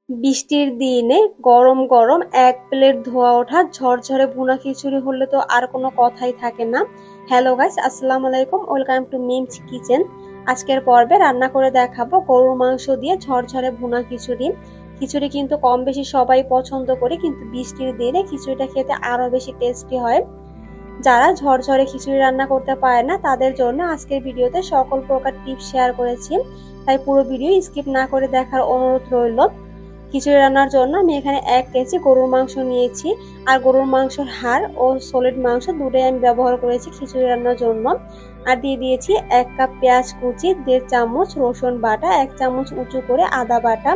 বৃষ্টির দিনে গরম গরম এক প্লেট ধোয়া ওঠা ঝরঝরে ভুনা খিচুড়ি হলে তো আর কোনো কথাই থাকে না। হ্যালো গাইস, আসসালামু আলাইকুম, ওয়েলকাম টু মিমস কিচেন। আজকের পর্বে রান্না করে দেখাবো গরুর মাংস দিয়ে ঝরঝরে ভুনা খিচুড়ি। খিচুড়ি কিন্তু কম বেশি সবাই পছন্দ করে, কিন্তু বৃষ্টির দিনে খিচুড়িটা খেতে আরো বেশি টেস্টি হয়। যারা ঝরঝরে খিচুড়ি রান্না করতে পারে না তাদের জন্য আজকের ভিডিওতে সকল প্রকার টিপস শেয়ার করেছি, তাই পুরো ভিডিও স্কিপ না করে দেখার অনুরোধ রইল। খিচুড়ি রান্নার জন্য আমি এখানে 1 কেজি গরুর মাংস নিয়েছি, আর গরুর মাংসের হাড় ও সলিড মাংস দুটোই আমি ব্যবহার করেছি খিচুড়ি রান্নার জন্য। আর দিয়ে দিয়েছি 1 কাপ পেঁয়াজ কুচি, 1.5 চামচ রসুন বাটা, 1 চামচ উঁচু করে আদা বাটা,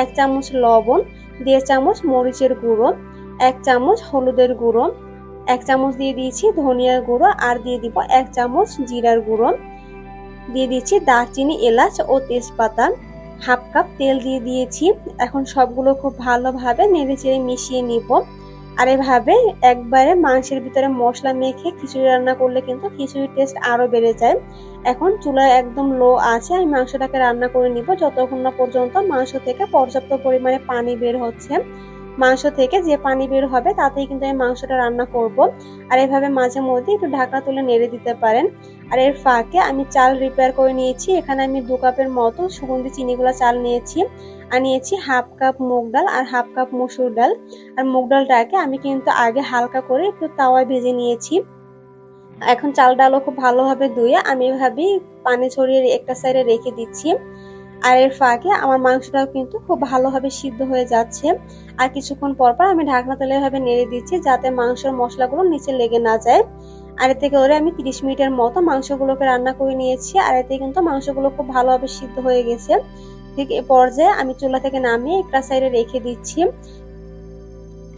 1 চামচ লবণ, 1.5 চামচ মরিচের গুঁড়ো, 1 চামচ হলুদের গুঁড়ো, 1 চামচ দিয়ে দিয়েছি ধনিয়ার গুঁড়ো, আর দিয়ে দিব 1 চামচ জিরার গুঁড়ো, দিয়ে দিচ্ছি দারচিনি, এলাচ ও তেজপাতা, হাফ কাপ তেল দিয়ে দিয়েছি। এখন সবগুলো খুব ভালোভাবে নেড়েচেড়ে মিশিয়ে নিব। আর এভাবে একবারে মাংসের ভিতরে মশলা মেখে খিচুড়ি রান্না করলে কিন্তু খিচুড়ির টেস্ট আরো বেড়ে যায়। এখন চুলায় একদম লো আছে আমি মাংসটাকে রান্না করে নিব যতক্ষণ না পর্যন্ত মাংস থেকে পর্যাপ্ত পরিমাণে পানি বের হচ্ছে। মাংস থেকে যে পানি বের হবে তাতেই কিন্তু আমি মাংসটা রান্না করব। আর এভাবে মাঝে মধ্যে একটু ঢাকনা তুলে নেড়ে দিতে পারেন। আর এর ফাঁকে আমি চাল রিপেয়ার করে নিয়েছি। এখানে আমি 2 কাপের মতো সুগন্ধি চিনিগুলা চাল নিয়েছি, আর নিয়েছি হাফ কাপ মুগ ডাল আর হাফ কাপ মসুর ডাল। আর মুগ ডালটাকে আমি কিন্তু আগে হালকা করে একটু তাওয়ায় ভেজে নিয়েছি। এখন চাল ডালও খুব ভালোভাবে ধুয়ে আমি এভাবে পানি ছড়িয়ে একটা সাইডে রেখে দিচ্ছি। আর এর ফাঁকে আমার মাংসটাও কিন্তু খুব ভালোভাবে সিদ্ধ হয়ে যাচ্ছে। আর কিছুক্ষণ পর পর আমি ঢাকনা তুলে এভাবে নেড়ে দিচ্ছি যাতে মাংসের মশলাগুলো নিচে লেগে না যায়। আর এতে করে আমি 30 মিনিটের মতো মাংসগুলোকে রান্না করে নিয়েছি। আর এতে কিন্তু মাংসগুলো খুব ভালোভাবে সিদ্ধ হয়ে গেছে। ঠিক এই পর্যায়ে আমি চুলা থেকে নামিয়ে একটা সাইডে রেখে দিচ্ছি।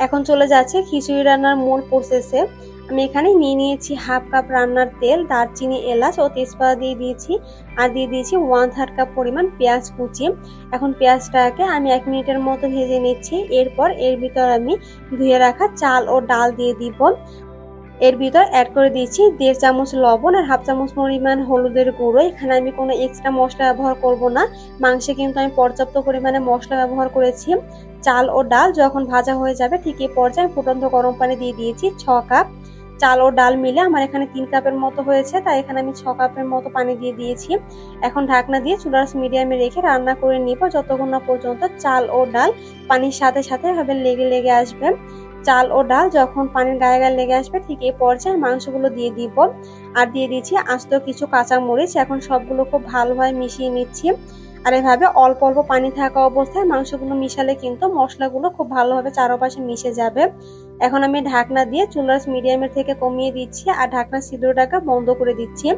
এখন চলে যাচ্ছে খিচুড়ি রান্নার মূল প্রসেসে। আমি এখানে নিয়ে নিয়েছি হাফ কাপ রান্নার তেল, দারচিনি, এলাচ ও তেজপাতা দিয়ে দিয়েছি, আর দিয়ে দিয়েছি 1/3 কাপ পরিমাণ পেঁয়াজ কুচি। এখন পেঁয়াজটাকে আমি 1 মিনিটের মতো ভেজে নিচ্ছি। এরপর এর ভিতর আমি ধুয়ে রাখা চাল ও ডাল দিয়ে দিব। এর ভিতর অ্যাড করে দিয়েছি 1.5 চামচ লবণ আর হাফ চামচ পরিমাণ হলুদের গুঁড়ো। এখানে আমি কোনো এক্সট্রা মশলা ব্যবহার করব না, মাংসে কিন্তু আমি পর্যাপ্ত পরিমাণে মশলা ব্যবহার করেছি। চাল ও ডাল যখন ভাজা হয়ে যাবে ঠিক এই পর্যায়ে ফুটন্ত গরম পানি দিয়ে দিয়েছি 6 কাপ। চাল ও ডাল মিলে আমার এখানে 3 কাপের মতো হয়েছে, তাই এখানে আমি 6 কাপের মতো পানি দিয়ে দিয়েছি। এখন ঢাকনা দিয়ে চুলার মিডিয়ামে রেখে রান্না করে নিব যতক্ষণ না পর্যন্ত চাল ও ডাল পানির সাথে সাথে এভাবে লেগে আসবে। চাল ও ডাল যখন পানির গায়ে গায়ে লেগে আসবে ঠিক এই পর্যায়ে মাংসগুলো দিয়ে দিব, আর দিয়ে দিচ্ছি আস্ত কিছু কাঁচা মরিচ। এখন সবগুলো খুব ভালোভাবে মিশিয়ে নিচ্ছি। আর এভাবে অল্প অল্প পানি থাকা অবস্থায় মাংসগুলো মিশালে কিন্তু মশলাগুলো খুব ভালোভাবে চারপাশে মিশে যাবে। এখন আমি ঢাকনা দিয়ে চুলার মিডিয়ামের থেকে কমিয়ে দিচ্ছি আর ঢাকনা ছিদ্রটাকে বন্ধ করে দিচ্ছি।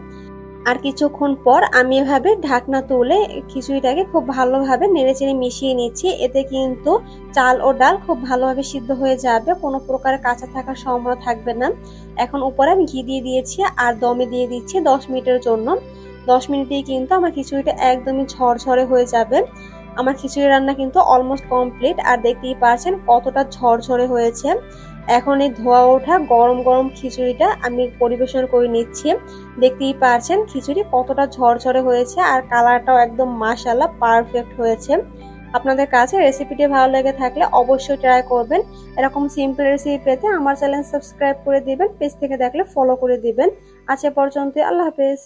আর কিছুক্ষণ পর আমি এভাবে ঢাকনা তুলে খিচুড়িটাকে খুব ভালোভাবে নেড়েচেড়ে মিশিয়ে নিচ্ছি। এতে কিন্তু চাল ও ডাল খুব ভালোভাবে সিদ্ধ হয়ে যাবে, কোনো প্রকার কাঁচা থাকার সম্ভাবনা থাকবে না। এখন উপরে আমি ঘি দিয়ে দিয়েছি আর দমে দিয়ে দিচ্ছি 10 মিনিটের জন্য। 10 মিনিটেই কিন্তু আমার খিচুড়িটা একদমই ঝরঝরে হয়ে যাবে। আমার খিচুড়ি রান্না কিন্তু অলমোস্ট কমপ্লিট, আর দেখতেই পাচ্ছেন কতটা ঝরঝরে হয়েছে। এখন এই ধোয়া ওঠা গরম গরম খিচুড়িটা আমি পরিবেশন করে নিচ্ছি। দেখতেই পাচ্ছেন খিচুড়ি কতটা ঝরঝরে হয়েছে, আর কালারটাও একদম মাশাআল্লাহ পারফেক্ট হয়েছে। আপনাদের কাছে রেসিপিটি ভালো লেগে থাকলে অবশ্যই ট্রাই করবেন। এরকম সিম্পল রেসিপি পেতে আমার চ্যানেল সাবস্ক্রাইব করে দিবেন, পেজ থেকে দেখলে ফলো করে দিবেন। আজ এ পর্যন্ত, আল্লাহ হাফেজ।